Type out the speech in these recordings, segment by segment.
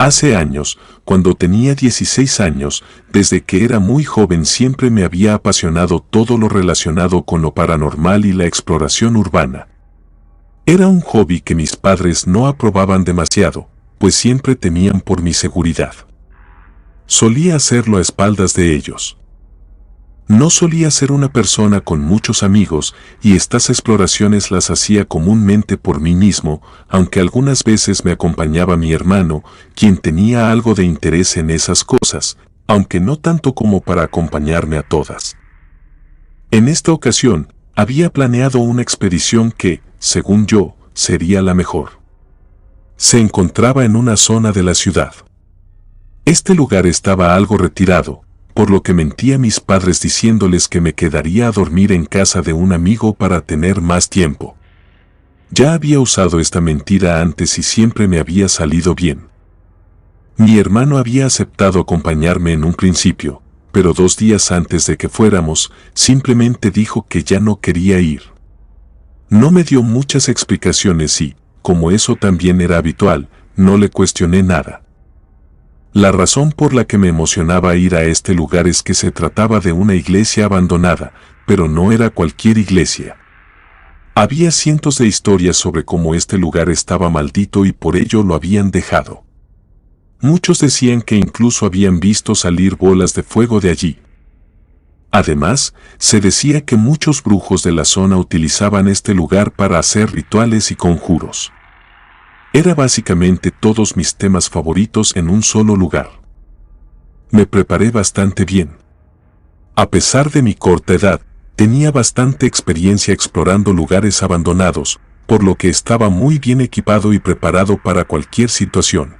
Hace años, cuando tenía 16 años, desde que era muy joven siempre me había apasionado todo lo relacionado con lo paranormal y la exploración urbana. Era un hobby que mis padres no aprobaban demasiado, pues siempre temían por mi seguridad. Solía hacerlo a espaldas de ellos. No solía ser una persona con muchos amigos y estas exploraciones las hacía comúnmente por mí mismo, aunque algunas veces me acompañaba mi hermano, quien tenía algo de interés en esas cosas, aunque no tanto como para acompañarme a todas. En esta ocasión, había planeado una expedición que, según yo, sería la mejor. Se encontraba en una zona de la ciudad. Este lugar estaba algo retirado, por lo que mentí a mis padres diciéndoles que me quedaría a dormir en casa de un amigo para tener más tiempo. Ya había usado esta mentira antes y siempre me había salido bien. Mi hermano había aceptado acompañarme en un principio, pero 2 días antes de que fuéramos, simplemente dijo que ya no quería ir. No me dio muchas explicaciones y, como eso también era habitual, no le cuestioné nada. La razón por la que me emocionaba ir a este lugar es que se trataba de una iglesia abandonada, pero no era cualquier iglesia. Había cientos de historias sobre cómo este lugar estaba maldito y por ello lo habían dejado. Muchos decían que incluso habían visto salir bolas de fuego de allí. Además, se decía que muchos brujos de la zona utilizaban este lugar para hacer rituales y conjuros. Era básicamente todos mis temas favoritos en un solo lugar. Me preparé bastante bien. A pesar de mi corta edad, tenía bastante experiencia explorando lugares abandonados, por lo que estaba muy bien equipado y preparado para cualquier situación.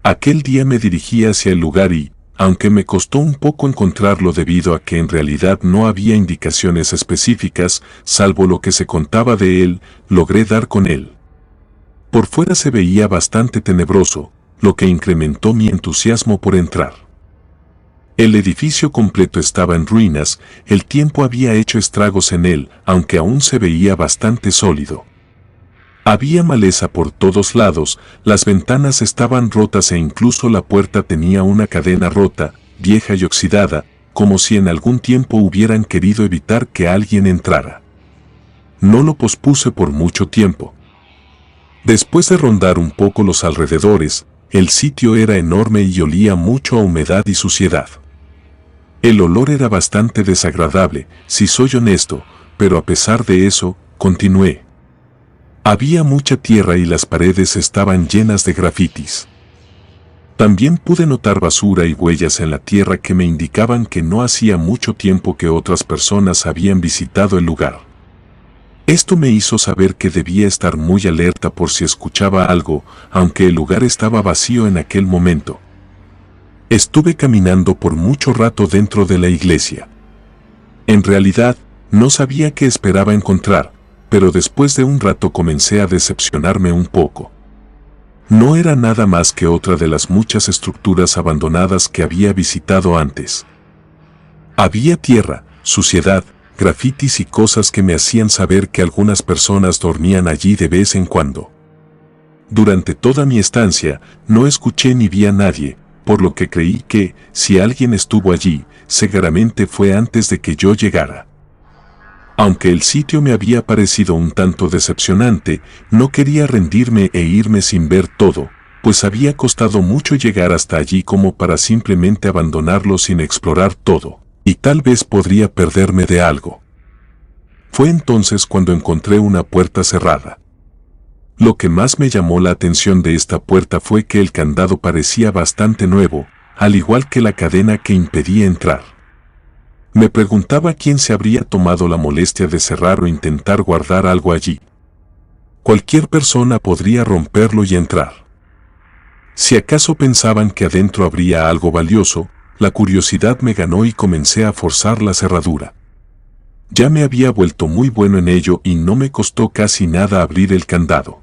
Aquel día me dirigí hacia el lugar y, aunque me costó un poco encontrarlo debido a que en realidad no había indicaciones específicas, salvo lo que se contaba de él, logré dar con él. Por fuera se veía bastante tenebroso, lo que incrementó mi entusiasmo por entrar. El edificio completo estaba en ruinas, el tiempo había hecho estragos en él, aunque aún se veía bastante sólido. Había maleza por todos lados, las ventanas estaban rotas e incluso la puerta tenía una cadena rota, vieja y oxidada, como si en algún tiempo hubieran querido evitar que alguien entrara. No lo pospuse por mucho tiempo. Después de rondar un poco los alrededores, el sitio era enorme y olía mucho a humedad y suciedad. El olor era bastante desagradable, si soy honesto, pero a pesar de eso, continué. Había mucha tierra y las paredes estaban llenas de grafitis. También pude notar basura y huellas en la tierra que me indicaban que no hacía mucho tiempo que otras personas habían visitado el lugar. Esto me hizo saber que debía estar muy alerta por si escuchaba algo, aunque el lugar estaba vacío en aquel momento. Estuve caminando por mucho rato dentro de la iglesia. En realidad, no sabía qué esperaba encontrar, pero después de un rato comencé a decepcionarme un poco. No era nada más que otra de las muchas estructuras abandonadas que había visitado antes. Había tierra, suciedad, grafitis y cosas que me hacían saber que algunas personas dormían allí de vez en cuando. Durante toda mi estancia, no escuché ni vi a nadie, por lo que creí que, si alguien estuvo allí, seguramente fue antes de que yo llegara. Aunque el sitio me había parecido un tanto decepcionante, no quería rendirme e irme sin ver todo, pues había costado mucho llegar hasta allí como para simplemente abandonarlo sin explorar todo. Y tal vez podría perderme de algo. Fue entonces cuando encontré una puerta cerrada. Lo que más me llamó la atención de esta puerta fue que el candado parecía bastante nuevo, al igual que la cadena que impedía entrar. Me preguntaba quién se habría tomado la molestia de cerrar o intentar guardar algo allí. Cualquier persona podría romperlo y entrar. Si acaso pensaban que adentro habría algo valioso, la curiosidad me ganó y comencé a forzar la cerradura. Ya me había vuelto muy bueno en ello y no me costó casi nada abrir el candado.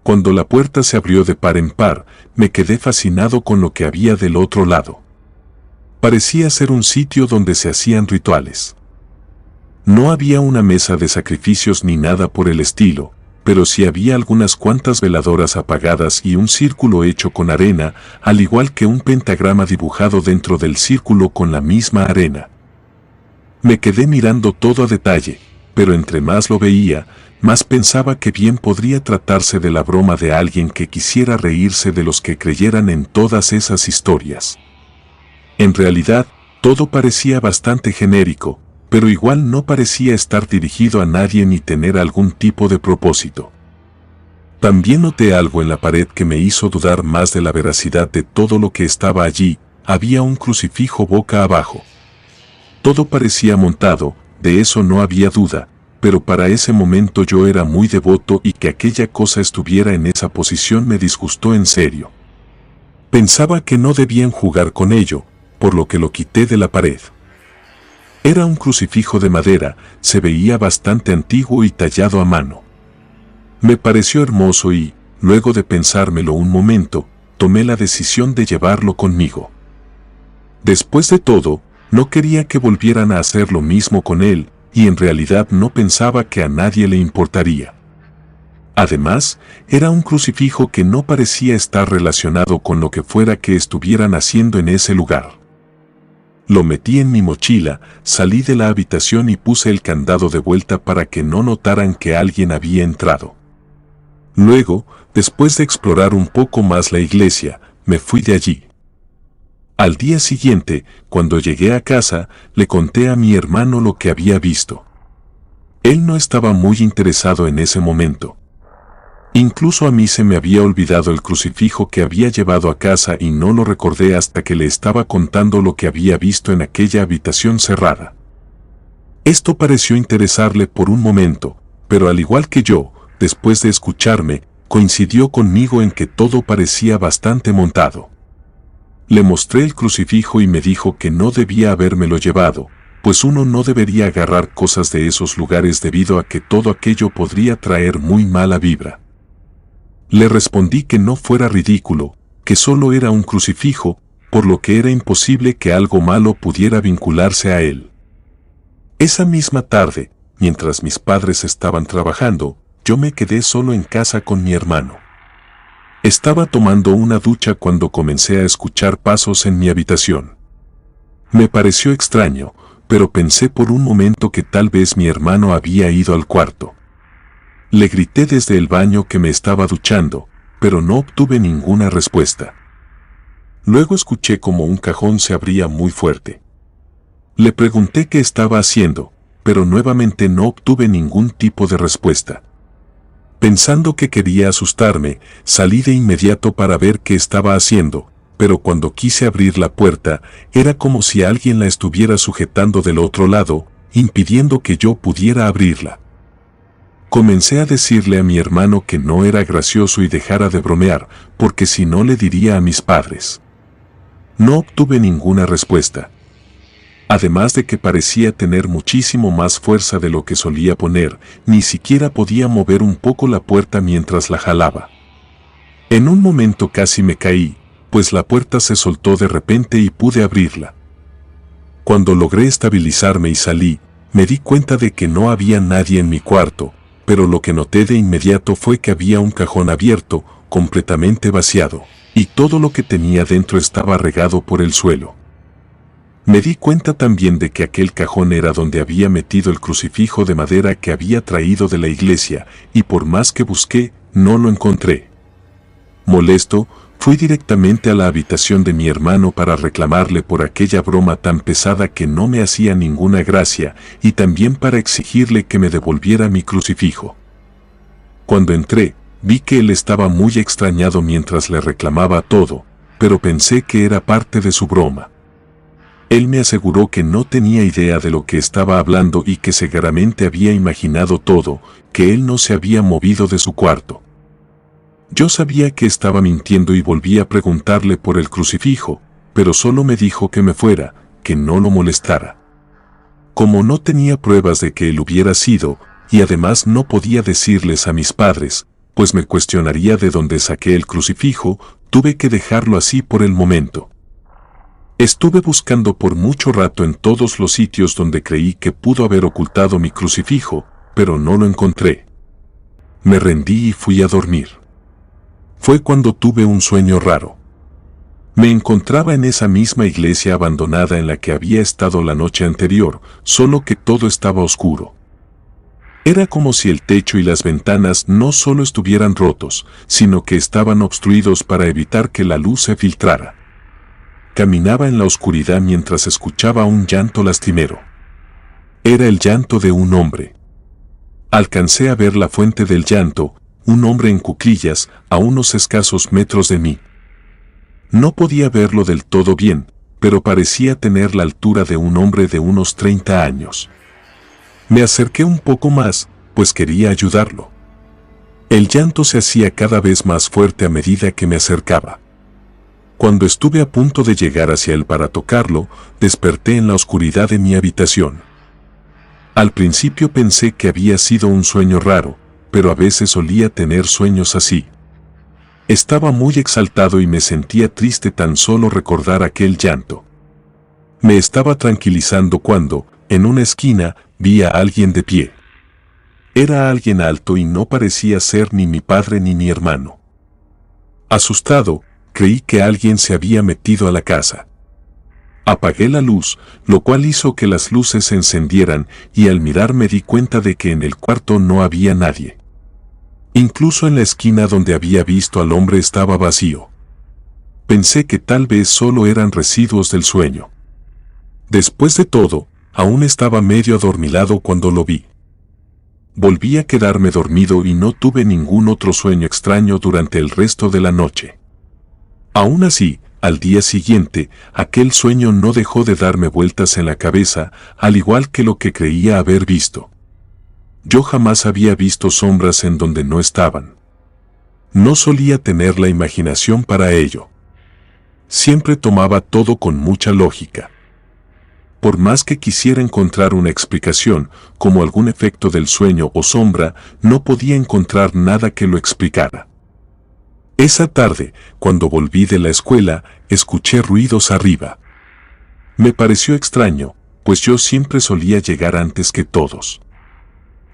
Cuando la puerta se abrió de par en par, me quedé fascinado con lo que había del otro lado. Parecía ser un sitio donde se hacían rituales. No había una mesa de sacrificios ni nada por el estilo, pero sí había algunas cuantas veladoras apagadas y un círculo hecho con arena, al igual que un pentagrama dibujado dentro del círculo con la misma arena. Me quedé mirando todo a detalle, pero entre más lo veía, más pensaba que bien podría tratarse de la broma de alguien que quisiera reírse de los que creyeran en todas esas historias. En realidad, todo parecía bastante genérico, pero igual no parecía estar dirigido a nadie ni tener algún tipo de propósito. También noté algo en la pared que me hizo dudar más de la veracidad de todo lo que estaba allí. Había un crucifijo boca abajo. Todo parecía montado, de eso no había duda, pero para ese momento yo era muy devoto y que aquella cosa estuviera en esa posición me disgustó en serio. Pensaba que no debían jugar con ello, por lo que lo quité de la pared. Era un crucifijo de madera, se veía bastante antiguo y tallado a mano. Me pareció hermoso y, luego de pensármelo un momento, tomé la decisión de llevarlo conmigo. Después de todo, no quería que volvieran a hacer lo mismo con él, y en realidad no pensaba que a nadie le importaría. Además, era un crucifijo que no parecía estar relacionado con lo que fuera que estuvieran haciendo en ese lugar. Lo metí en mi mochila, salí de la habitación y puse el candado de vuelta para que no notaran que alguien había entrado. Luego, después de explorar un poco más la iglesia, me fui de allí. Al día siguiente, cuando llegué a casa, le conté a mi hermano lo que había visto. Él no estaba muy interesado en ese momento. Incluso a mí se me había olvidado el crucifijo que había llevado a casa y no lo recordé hasta que le estaba contando lo que había visto en aquella habitación cerrada. Esto pareció interesarle por un momento, pero al igual que yo, después de escucharme, coincidió conmigo en que todo parecía bastante montado. Le mostré el crucifijo y me dijo que no debía habérmelo llevado, pues uno no debería agarrar cosas de esos lugares debido a que todo aquello podría traer muy mala vibra. Le respondí que no fuera ridículo, que solo era un crucifijo, por lo que era imposible que algo malo pudiera vincularse a él. Esa misma tarde, mientras mis padres estaban trabajando, yo me quedé solo en casa con mi hermano. Estaba tomando una ducha cuando comencé a escuchar pasos en mi habitación. Me pareció extraño, pero pensé por un momento que tal vez mi hermano había ido al cuarto. Le grité desde el baño que me estaba duchando, pero no obtuve ninguna respuesta. Luego escuché como un cajón se abría muy fuerte. Le pregunté qué estaba haciendo, pero nuevamente no obtuve ningún tipo de respuesta. Pensando que quería asustarme, salí de inmediato para ver qué estaba haciendo, pero cuando quise abrir la puerta, era como si alguien la estuviera sujetando del otro lado, impidiendo que yo pudiera abrirla. Comencé a decirle a mi hermano que no era gracioso y dejara de bromear, porque si no le diría a mis padres. No obtuve ninguna respuesta. Además de que parecía tener muchísimo más fuerza de lo que solía poner, ni siquiera podía mover un poco la puerta mientras la jalaba. En un momento casi me caí, pues la puerta se soltó de repente y pude abrirla. Cuando logré estabilizarme y salí, me di cuenta de que no había nadie en mi cuarto, pero lo que noté de inmediato fue que había un cajón abierto, completamente vaciado, y todo lo que tenía dentro estaba regado por el suelo. Me di cuenta también de que aquel cajón era donde había metido el crucifijo de madera que había traído de la iglesia, y por más que busqué, no lo encontré. Molesto, fui directamente a la habitación de mi hermano para reclamarle por aquella broma tan pesada que no me hacía ninguna gracia, y también para exigirle que me devolviera mi crucifijo. Cuando entré, vi que él estaba muy extrañado mientras le reclamaba todo, pero pensé que era parte de su broma. Él me aseguró que no tenía idea de lo que estaba hablando y que seguramente había imaginado todo, que él no se había movido de su cuarto. Yo sabía que estaba mintiendo y volví a preguntarle por el crucifijo, pero solo me dijo que me fuera, que no lo molestara. Como no tenía pruebas de que él hubiera sido, y además no podía decirles a mis padres, pues me cuestionaría de dónde saqué el crucifijo, tuve que dejarlo así por el momento. Estuve buscando por mucho rato en todos los sitios donde creí que pudo haber ocultado mi crucifijo, pero no lo encontré. Me rendí y fui a dormir. Fue cuando tuve un sueño raro. Me encontraba en esa misma iglesia abandonada en la que había estado la noche anterior, solo que todo estaba oscuro. Era como si el techo y las ventanas no solo estuvieran rotos, sino que estaban obstruidos para evitar que la luz se filtrara. Caminaba en la oscuridad mientras escuchaba un llanto lastimero. Era el llanto de un hombre. Alcancé a ver la fuente del llanto, un hombre en cuclillas, a unos escasos metros de mí. No podía verlo del todo bien, pero parecía tener la altura de un hombre de unos 30 años. Me acerqué un poco más, pues quería ayudarlo. El llanto se hacía cada vez más fuerte a medida que me acercaba. Cuando estuve a punto de llegar hacia él para tocarlo, desperté en la oscuridad de mi habitación. Al principio pensé que había sido un sueño raro, pero a veces solía tener sueños así. Estaba muy exaltado y me sentía triste tan solo recordar aquel llanto. Me estaba tranquilizando cuando, en una esquina, vi a alguien de pie. Era alguien alto y no parecía ser ni mi padre ni mi hermano. Asustado, creí que alguien se había metido a la casa. Apagué la luz, lo cual hizo que las luces se encendieran y al mirar me di cuenta de que en el cuarto no había nadie. Incluso en la esquina donde había visto al hombre estaba vacío. Pensé que tal vez solo eran residuos del sueño. Después de todo, aún estaba medio adormilado cuando lo vi. Volví a quedarme dormido y no tuve ningún otro sueño extraño durante el resto de la noche. Aún así, al día siguiente, aquel sueño no dejó de darme vueltas en la cabeza, al igual que lo que creía haber visto. Yo jamás había visto sombras en donde no estaban. No solía tener la imaginación para ello. Siempre tomaba todo con mucha lógica. Por más que quisiera encontrar una explicación, como algún efecto del sueño o sombra, no podía encontrar nada que lo explicara. Esa tarde, cuando volví de la escuela, escuché ruidos arriba. Me pareció extraño, pues yo siempre solía llegar antes que todos.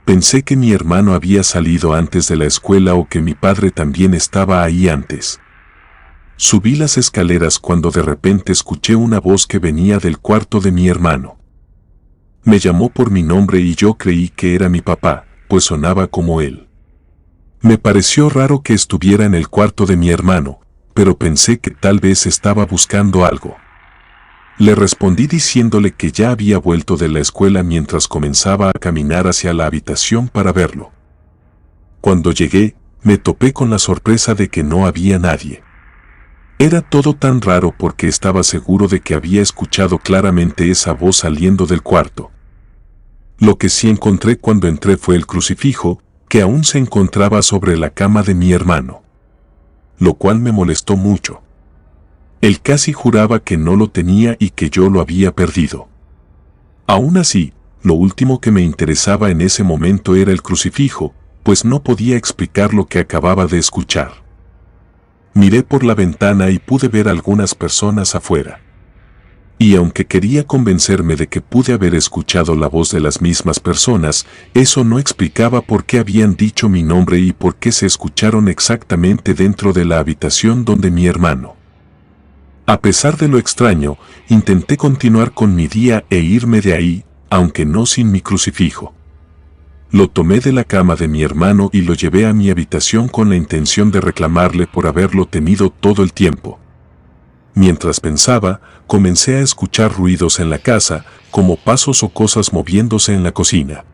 Pensé que mi hermano había salido antes de la escuela o que mi padre también estaba ahí antes. Subí las escaleras cuando de repente escuché una voz que venía del cuarto de mi hermano. Me llamó por mi nombre y yo creí que era mi papá, pues sonaba como él. Me pareció raro que estuviera en el cuarto de mi hermano, pero pensé que tal vez estaba buscando algo. Le respondí diciéndole que ya había vuelto de la escuela mientras comenzaba a caminar hacia la habitación para verlo. Cuando llegué, me topé con la sorpresa de que no había nadie. Era todo tan raro porque estaba seguro de que había escuchado claramente esa voz saliendo del cuarto. Lo que sí encontré cuando entré fue el crucifijo, que aún se encontraba sobre la cama de mi hermano. Lo cual me molestó mucho. Él casi juraba que no lo tenía y que yo lo había perdido. Aún así, lo último que me interesaba en ese momento era el crucifijo, pues no podía explicar lo que acababa de escuchar. Miré por la ventana y pude ver algunas personas afuera. Y aunque quería convencerme de que pude haber escuchado la voz de las mismas personas, eso no explicaba por qué habían dicho mi nombre y por qué se escucharon exactamente dentro de la habitación donde mi hermano. A pesar de lo extraño, intenté continuar con mi día e irme de ahí, aunque no sin mi crucifijo. Lo tomé de la cama de mi hermano y lo llevé a mi habitación con la intención de reclamarle por haberlo tenido todo el tiempo. Mientras pensaba, comencé a escuchar ruidos en la casa, como pasos o cosas moviéndose en la cocina.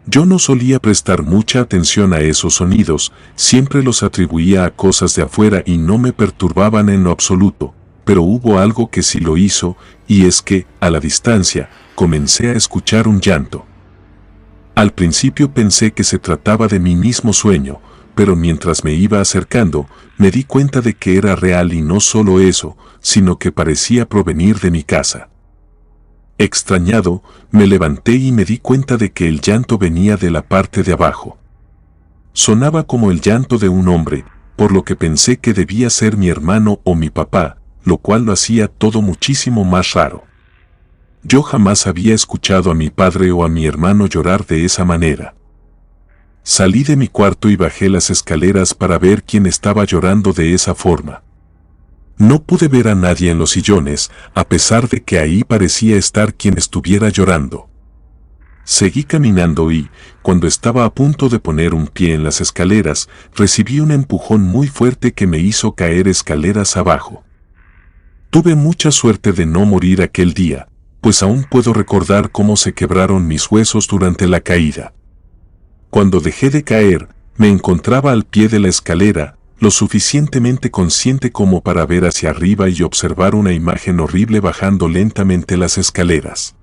Yo no solía prestar mucha atención a esos sonidos, siempre los atribuía a cosas de afuera y no me perturbaban en lo absoluto, pero hubo algo que sí lo hizo, y es que, a la distancia, comencé a escuchar un llanto. Al principio pensé que se trataba de mi mismo sueño, pero mientras me iba acercando, me di cuenta de que era real y no solo eso, sino que parecía provenir de mi casa. Extrañado, me levanté y me di cuenta de que el llanto venía de la parte de abajo. Sonaba como el llanto de un hombre, por lo que pensé que debía ser mi hermano o mi papá, lo cual lo hacía todo muchísimo más raro. Yo jamás había escuchado a mi padre o a mi hermano llorar de esa manera. Salí de mi cuarto y bajé las escaleras para ver quién estaba llorando de esa forma. No pude ver a nadie en los sillones, a pesar de que ahí parecía estar quien estuviera llorando. Seguí caminando y, cuando estaba a punto de poner un pie en las escaleras, recibí un empujón muy fuerte que me hizo caer escaleras abajo. Tuve mucha suerte de no morir aquel día, pues aún puedo recordar cómo se quebraron mis huesos durante la caída. Cuando dejé de caer, me encontraba al pie de la escalera, lo suficientemente consciente como para ver hacia arriba y observar una imagen horrible bajando lentamente las escaleras.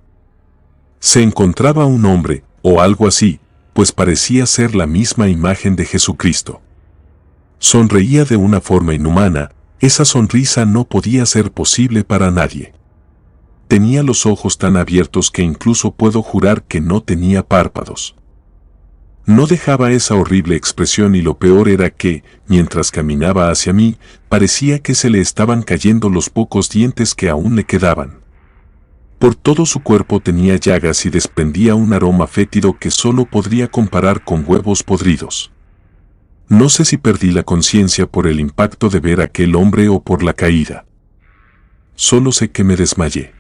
Se encontraba un hombre, o algo así, pues parecía ser la misma imagen de Jesucristo. Sonreía de una forma inhumana, esa sonrisa no podía ser posible para nadie. Tenía los ojos tan abiertos que incluso puedo jurar que no tenía párpados. No dejaba esa horrible expresión y lo peor era que, mientras caminaba hacia mí, parecía que se le estaban cayendo los pocos dientes que aún le quedaban. Por todo su cuerpo tenía llagas y desprendía un aroma fétido que solo podría comparar con huevos podridos. No sé si perdí la conciencia por el impacto de ver a aquel hombre o por la caída. Solo sé que me desmayé.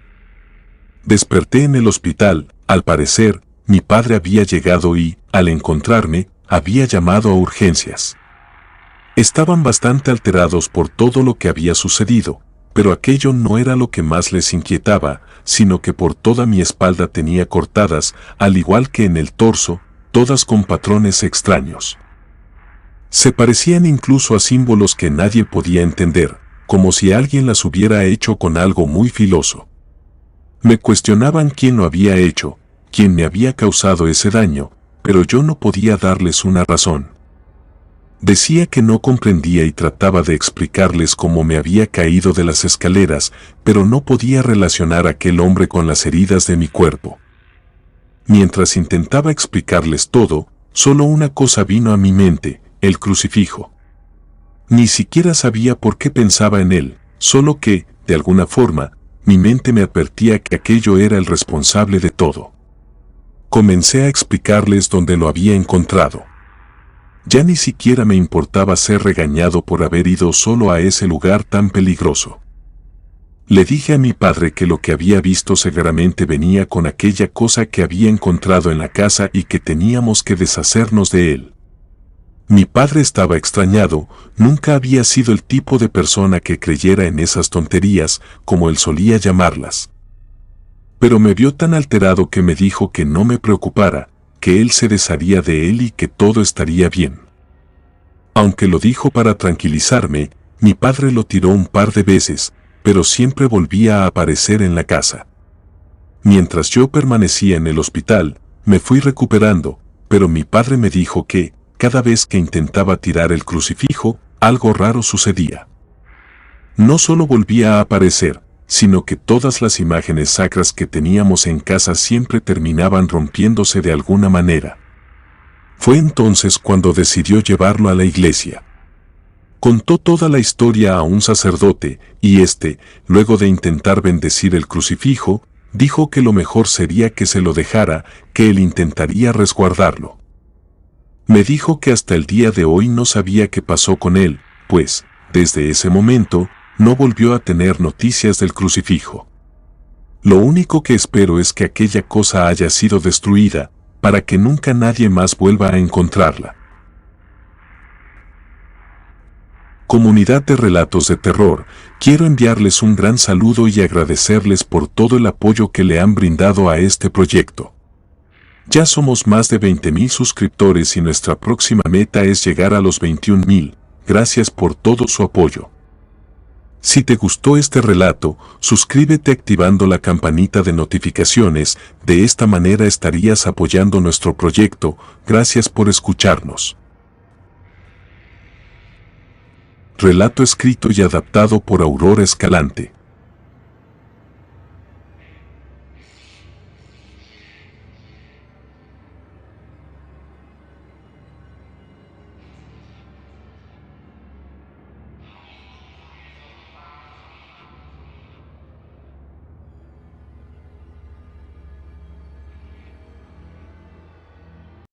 Desperté en el hospital, al parecer, mi padre había llegado y, al encontrarme, había llamado a urgencias. Estaban bastante alterados por todo lo que había sucedido, pero aquello no era lo que más les inquietaba, sino que por toda mi espalda tenía cortadas, al igual que en el torso, todas con patrones extraños. Se parecían incluso a símbolos que nadie podía entender, como si alguien las hubiera hecho con algo muy filoso. Me cuestionaban quién lo había hecho, quién me había causado ese daño, pero yo no podía darles una razón. Decía que no comprendía y trataba de explicarles cómo me había caído de las escaleras, pero no podía relacionar a aquel hombre con las heridas de mi cuerpo. Mientras intentaba explicarles todo, solo una cosa vino a mi mente, el crucifijo. Ni siquiera sabía por qué pensaba en él, solo que, de alguna forma, mi mente me advertía que aquello era el responsable de todo. Comencé a explicarles dónde lo había encontrado. Ya ni siquiera me importaba ser regañado por haber ido solo a ese lugar tan peligroso. Le dije a mi padre que lo que había visto seguramente venía con aquella cosa que había encontrado en la casa y que teníamos que deshacernos de él. Mi padre estaba extrañado, nunca había sido el tipo de persona que creyera en esas tonterías, como él solía llamarlas. Pero me vio tan alterado que me dijo que no me preocupara, que él se desharía de él y que todo estaría bien. Aunque lo dijo para tranquilizarme, mi padre lo tiró un par de veces, pero siempre volvía a aparecer en la casa. Mientras yo permanecía en el hospital, me fui recuperando, pero mi padre me dijo que, cada vez que intentaba tirar el crucifijo, algo raro sucedía. No solo volvía a aparecer, sino que todas las imágenes sacras que teníamos en casa siempre terminaban rompiéndose de alguna manera. Fue entonces cuando decidió llevarlo a la iglesia. Contó toda la historia a un sacerdote, y éste, luego de intentar bendecir el crucifijo, dijo que lo mejor sería que se lo dejara, que él intentaría resguardarlo. Me dijo que hasta el día de hoy no sabía qué pasó con él, pues, desde ese momento, no volvió a tener noticias del crucifijo. Lo único que espero es que aquella cosa haya sido destruida, para que nunca nadie más vuelva a encontrarla. Comunidad de Relatos de Terror, quiero enviarles un gran saludo y agradecerles por todo el apoyo que le han brindado a este proyecto. Ya somos más de 20,000 suscriptores y nuestra próxima meta es llegar a los 21,000. Gracias por todo su apoyo. Si te gustó este relato, suscríbete activando la campanita de notificaciones, de esta manera estarías apoyando nuestro proyecto. Gracias por escucharnos. Relato escrito y adaptado por Aurora Escalante.